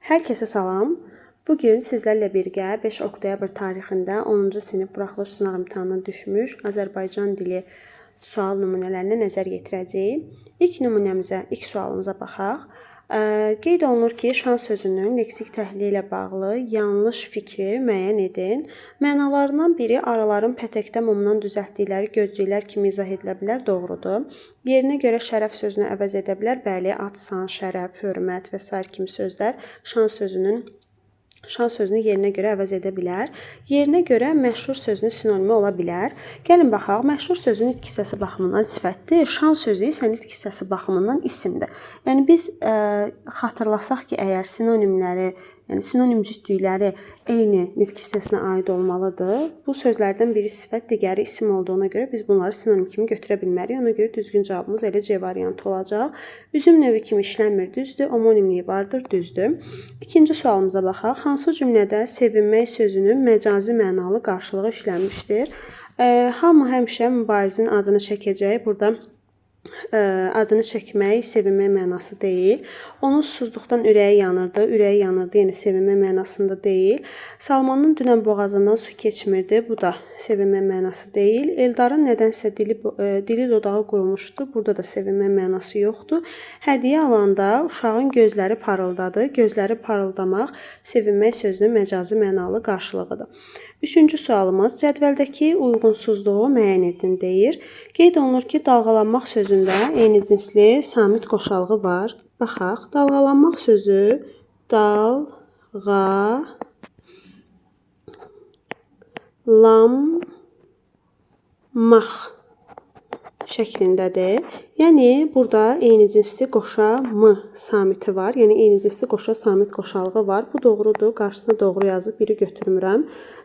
Hər kəsə salam. Bugün sizlərlə birgə 5 oktyabr tarixində 10-cu sinif buraxılış sınaq imtahanına düşmüş Azərbaycan dili sual nümunələrinə nəzər yetirəcəyik. İlk nümunəmizə, ilk sualımıza baxaq. Qeyd olunur ki, şan sözünün leksik təhlili ilə bağlı yanlış fikri müəyyən edin. Mənalarından biri araların pətəkdə mumdan düzəltdikləri gözcüklər kimi izah edilə bilər, doğrudur. Yerinə görə şərəf sözünü əvəz edə bilər. Bəli, ad, san, şərəf, hörmət və sair kimi sözlər şan sözünü yerinə görə əvəz edə bilər. Yerinə görə məşhur sözünün sinonimi ola bilər. Gəlin baxaq, məşhur sözün itk hissəsi baxımından sifətdir, şan sözü isə itk hissəsi baxımından isimdir. Yəni biz xatırlasaq ki, əgər sinonimləri, yəni sinonim cütlükləri eyni nitq hissəsinə aid olmalıdır. Bu sözlərdən biri sifət, digəri isim olduğuna görə biz bunları sinonim kimi götürə bilmərik. Ona görə düzgün cavabımız elə C variantı olacaq. Üzüm növü kimi işlənmir, düzdür. Homonimliyi vardır, düzdür. İkinci sualımıza baxaq. Hansı cümlədə sevinmək sözünün məcazi mənalı qarşılığı işlənmişdir? Hamı həmişə mübarizin adını çəkəcək. Burada adını çəkmək, sevinmək mənası deyil. Onun susuzluqdan ürəyi yanırdı, yəni sevinmək mənasında deyil. Salmanın dünən boğazından su keçmirdi, bu da sevinmək mənası deyil. Eldarın nədənsə dili dodağı qurumuşdu, burada da sevinmək mənası yoxdur. Hədiyyə alanda uşağın gözləri parıldadı, gözləri parıldamaq sevinmək sözünün məcazi mənalı qarşılığıdır. Üçüncü sualımız, cədvəldəki uyğunsuzluğu müəyyən edin deyir. Qeyd olunur ki, dalğalanmaq sözündə eyni cinsli samit qoşalğı var. Baxaq, dalğalanmaq sözü dalğalanmaq şəklindədir. Yəni, burada eyni cinsli qoşa m samiti var. Yəni, eyni cinsli qoşa samit qoşalğı var. Bu doğrudur. Qarşısına doğru yazıb biri götürmürəm.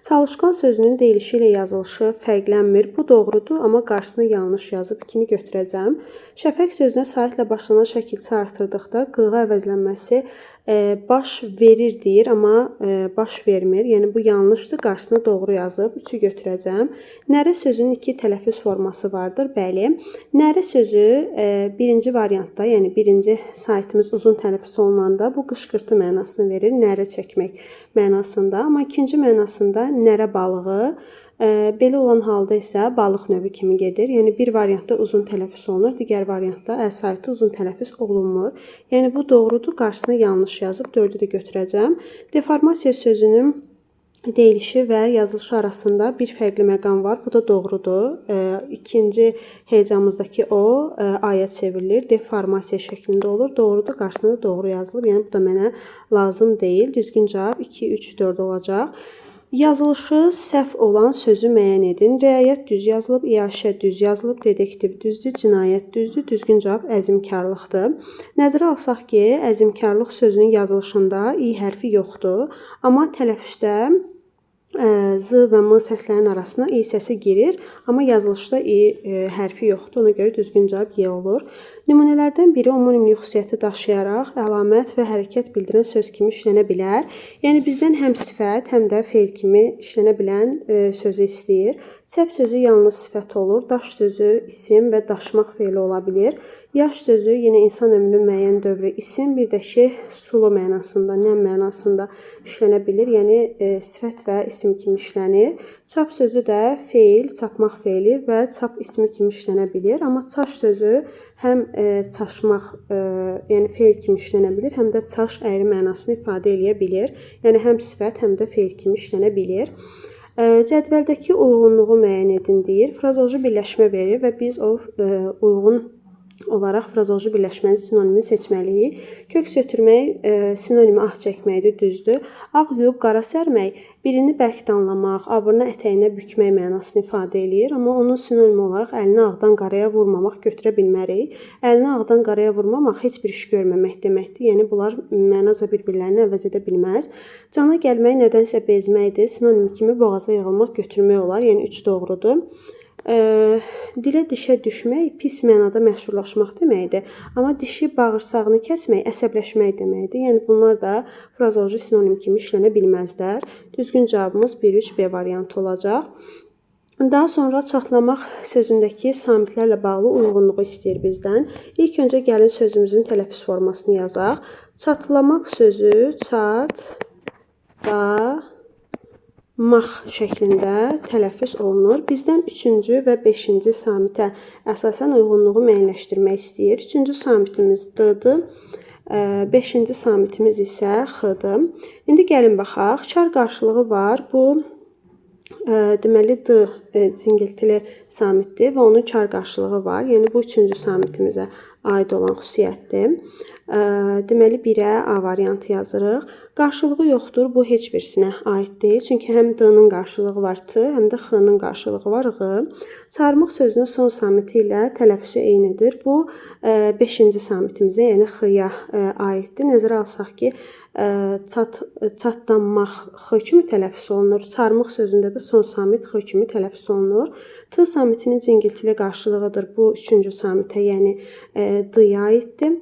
Çalışqan sözünün deyilişi ilə yazılışı fərqlənmir. Bu doğrudur, amma qarşısına yanlış yazıb 2-ni götürəcəm. Şəfəq sözünə saitlə başlanan şəkilçi artırdıqda qığa əvəzlənməsi baş verir deyir, amma baş vermir. Yəni, bu yanlışdır. Qarşısına doğru yazıb 3-ü götürəcəm. Nərə sözünün 2 tələffüz forması vardır. Bəli, nərə sözü birinci variantda, yəni birinci saitimiz uzun tələffüz olunanda bu qışqırtı mənasını verir, nərə çəkmək mənasında. Amma ikinci mənasında nərə balığı, belə olan halda isə balıq növü kimi gedir. Yəni bir variantda uzun tələffüz olunur, digər variantda saiti uzun tələffüz olunmur. Yəni bu doğrudur, qarşısına yanlış yazıb 4-ü də götürəcəm. Deformasiya sözünün deyilişi və yazılışı arasında bir fərqli məqam var. Bu da doğrudur. İkinci heyecamızdakı o aya çevrilir. Deformasiya şəklində olur. Doğrudur. Qarşısında da doğru yazılıb. Yəni bu da mənə lazım deyil. Düzgün cavab 2, 3, 4 olacaq. Yazılışı səhv olan sözü müəyyən edin. Riayət düz yazılıb, iaşə düz yazılıb, dedektiv düzdür, cinayət düzdür. Düzgün cavab əzmkarlıqdır. Nəzərə alsaq ki, əzmkarlıq sözünün yazılışında i hərfi yoxdur, amma tələffüzdə z və m səslərin arasına i səsi girir, amma yazılışda i hərfi yoxdur. Ona görə düzgün cavab Y olur. Nümunələrdən biri homonimlik xüsusiyyəti daşıyaraq əlamət və hərəkət bildirən söz kimi işlənə bilər. Yəni bizdən həm sifət, həm də feil kimi işlənə bilən sözü istəyir. Çəp sözü yalnız sifət olur. Daş sözü isim və daşımaq feili ola bilir. Yaş sözü yenə insan ömrünün müəyyən dövrü isim, bir də ki, sulu mənasında, nəm mənasında işlənə bilir. Yəni sifət və isim kimi işlənir. Çap sözü də feil, çapmaq feili və çap ismi kimi işlənə bilir. Amma çaş sözü həm çaşmaq, yəni feil kimi işlənə bilir, həm də çaş əyri mənasını ifadə edə bilir. Yəni həm sifət, həm də feil kimi işlənə bilir. Cədvəldəki uyğunluğu müəyyən edin deyir. Frazoloji birləşmə verir və biz o uyğun olaraq frazoloji birləşmənin sinonimini seçməliyik. Köks ötürmək sinonimi ah çəkməkdir, düzdür. Ağ yuyub qara sərmək birini bərk danlamaq, abırını ətəyinə bükmək mənasını ifadə eləyir. Amma onun sinonimi olaraq əlini ağdan qaraya vurmamaq götürə bilmərik. Əlini ağdan qaraya vurmamaq heç bir iş görməmək deməkdir. Yəni bunlar mənaca bir-birlərini əvəz edə bilməz. Cana gəlmək nədənsə bezməkdir. Sinonim kimi boğaza yığılmaq götürmək olar. Yəni 3 doğrudur. Dilə dişə düşmək pis mənada məşhurlaşmaq deməkdir. Amma dişi bağırsağını kəsmək əsəbləşmək deməkdir. Yəni bunlar da frazoloji sinonim kimi işlənə bilməzlər. Düzgün cavabımız 1-3 B variantı olacaq. Daha sonra çatlamaq sözündəki samitlərlə bağlı uyğunluğu istəyir bizdən. İlk öncə gəlin sözümüzün tələffüz formasını yazaq. Çatlamaq sözü çatlamaq şəklində tələffüz olunur. Bizdən 3-cü və 5-ci samitə əsasən uyğunluğu müəyyənləşdirmək istəyir. 3-cü samitimiz D-dır. 5-ci samitimiz isə X-dır. İndi gəlin baxaq. Çar qarşılığı var. Bu deməli D cingiltili samitdir və onun çar qarşılığı var. Yəni bu 3-cü samitimizə aid olan xüsusiyyətdir. Deməli 1-ə A variantı yazırıq. Qarşılığı yoxdur. Bu heç birisinə aid deyil. Çünki həm D-nın qarşılığı var T, həm də X-nın qarşılığı var Q. Çarmıq sözünün son samiti ilə tələffüzü eynidir. Bu 5-ci samitimizə, yəni X-ya aiddir. Nəzərə alsaq ki, çatlanmaq X kimi tələffüz olunur. Çarmıq sözündə də son samit X kimi tələffüz olunur. T samitinin cingiltili qarşılığıdır. Bu 3-cü samitə, yəni D-ya aiddir.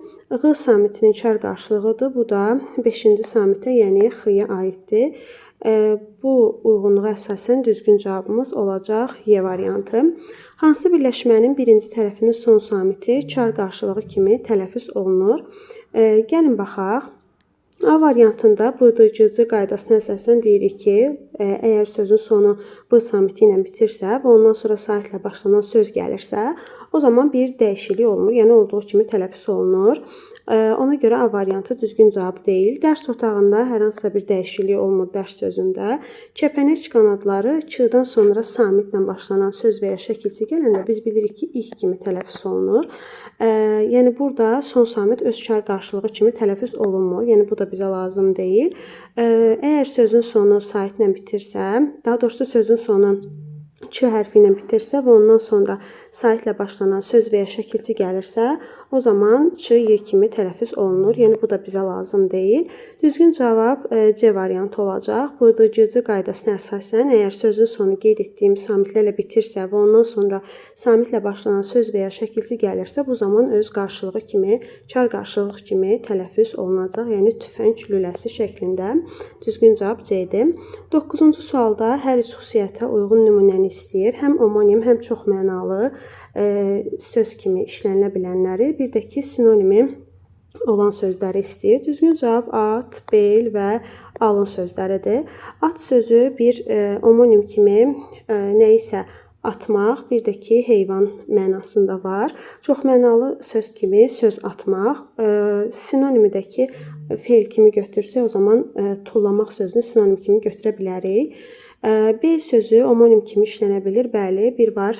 Q samitinin çar qarşılığıdır. Bu da 5-ci samitə, yəni X-ya aiddir. Bu uyğunluğa əsasən düzgün cavabımız olacaq Y variantı. Hansı birləşmənin birinci tərəfinin son samiti çar qarşılığı kimi tələffüz olunur? Gəlin baxaq. A variantında BDCC qaydasına əsasən deyirik ki, əgər sözün sonu B samiti ilə bitirsə və ondan sonra saitlə başlanan söz gəlirsə, o zaman bir dəyişiklik olmur, yəni olduğu kimi tələffüz olunur. Ona görə A variantı düzgün cavab deyil. Dərs otağında hər hansısa bir dəyişiklik olmur dərs sözündə. Kəpənək qanadları Ç-dan sonra samitlə başlanan söz və ya şəkilçi gələndə biz bilirik ki, İ kimi tələffüz olunur. Yəni burada son samit öz çar qarşılığı kimi tələffüz olunmur. Yəni bu da bizə lazım deyil. Əgər sözün sonu saitlə bitirsə, daha doğrusu sözün sonu Ç hərfi ilə bitirsə və ondan sonra saitlə başlanan söz və ya şəkilçi gəlirsə, o zaman Ç, Y kimi tələffüz olunur. Yəni bu da bizə lazım deyil. Düzgün cavab C variantı olacaq. BDCC qaydasına əsasən, əgər sözün sonu qeyd etdiyim samitlərlə bitirsə və ondan sonra samitlə başlanan söz və ya şəkilçi gəlirsə, bu zaman öz qarşılığı kimi, çar qarşılığı kimi tələffüz olunacaq. Yəni tüfəng lüləsi şəklində. Düzgün cavab C-dir. 9-cu sualda hər üç xüsusiyyətə uyğun nümunəni istəyir. Həm omonim, həm çoxmənalı söz kimi işlənilə bilənləri, bir də ki, sinonimi olan sözləri istəyir. Düzgün cavab at, bel və alın sözləridir. At sözü bir omonim kimi nə isə atmaq, bir də ki, heyvan mənasında var. Çoxmənalı söz kimi söz atmaq, sinonimi də ki, feil kimi götürsək, o zaman tullamaq sözünü sinonim kimi götürə bilərik. Bel sözü omonim kimi işlənə bilir. Bəli, bir var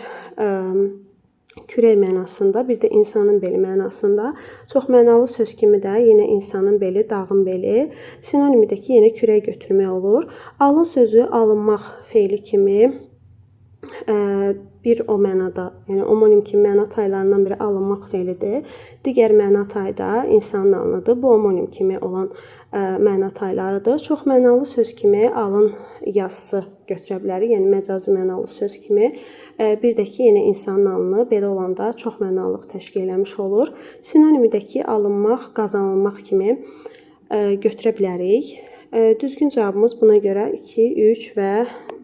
kürək mənasında, bir də insanın beli mənasında. Çoxmənalı söz kimi də yenə insanın beli, dağın beli. Sinonimi də ki, yenə kürək götürmək olur. Alın sözü alınmaq feili kimi bir o mənada, yəni omonim kimi məna taylarından biri alınmaq feilidir. Digər məna tay da insanın alınıdır. Bu omonim kimi olan məna taylarıdır. Çoxmənalı söz kimi alın yazısı götürə bilərik, yəni məcazi mənalı söz kimi. Bir də ki, yenə insanın alını belə olanda çoxmənalılıq təşkil eləmiş olur. Sinonimi də ki, alınmaq, qazanılmaq kimi götürə bilərik. Düzgün cavabımız buna görə 2, 3 və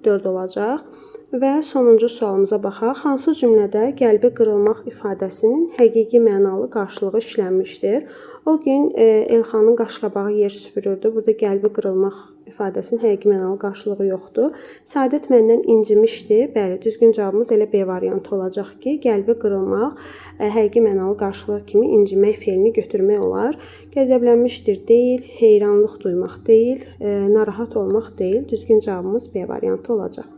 4 olacaq. Və sonuncu sualımıza baxaq. Hansı cümlədə qəlbi qırılmaq ifadəsinin həqiqi mənalı qarşılığı işlənmişdir? O gün Elxanın qaşqabağı yer süpürürdü. Burada qəlbi qırılmaq ifadəsinin həqiqi mənalı qarşılığı yoxdur. Səadət məndən incimişdi. Bəli, düzgün cavabımız elə B variantı olacaq ki, qəlbi qırılmaq həqiqi mənalı qarşılığı kimi incimək feilini götürmək olar. Qəzəblənmişdir deyil, heyranlıq duymaq deyil, narahat olmaq deyil. Düzgün cavabımız B variantı olacaq.